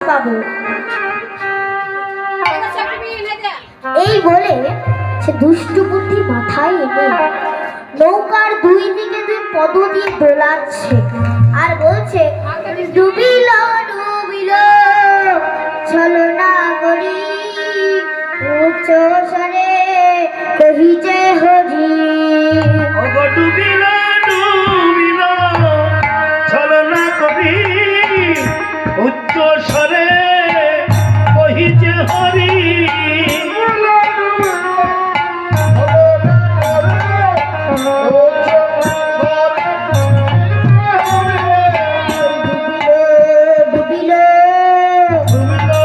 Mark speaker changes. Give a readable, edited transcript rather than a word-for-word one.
Speaker 1: পাবো। এই বলে সে দুষ্টু বুদ্ধি মাথায় এনে নৌকার দুই দিকে দুই পদ দিয়ে দোলাচ্ছে আর বলছে, ডুবিল ডুবিল চলো না করি উচ্চ স্বরে কহিছে হরি।
Speaker 2: ডুবিল ডুবিল চলো না করি উচ্চ স্বরে কহিছে হরি।
Speaker 1: ডুবিল ডুবিল